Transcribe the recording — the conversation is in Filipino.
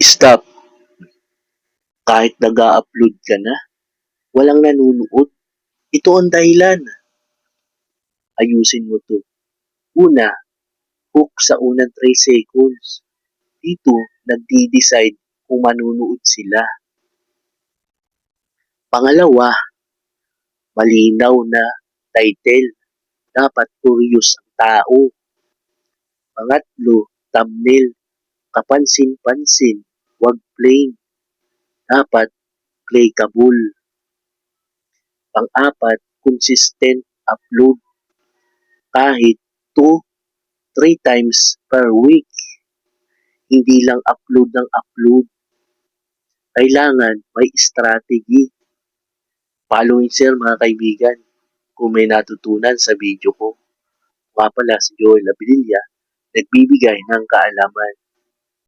Stop. Kahit nag-a-upload ka na, walang nanonood. Ito ang dahilan. Ayusin mo to. Una, hook sa unang 3 seconds. Dito, nagdi-decide kung manunood sila. Pangalawa, malinaw na title. Dapat curious ang tao. Pangatlo, thumbnail. Kapansin-pansin, wag plain. Dapat clickable. Pang-apat, consistent upload. Kahit 2-3 times per week. Hindi lang upload ng upload. Kailangan may strategy. Following share mga kaibigan kung may natutunan sa video ko. Nga pala si Joel Abililla, nagbibigay ng kaalaman.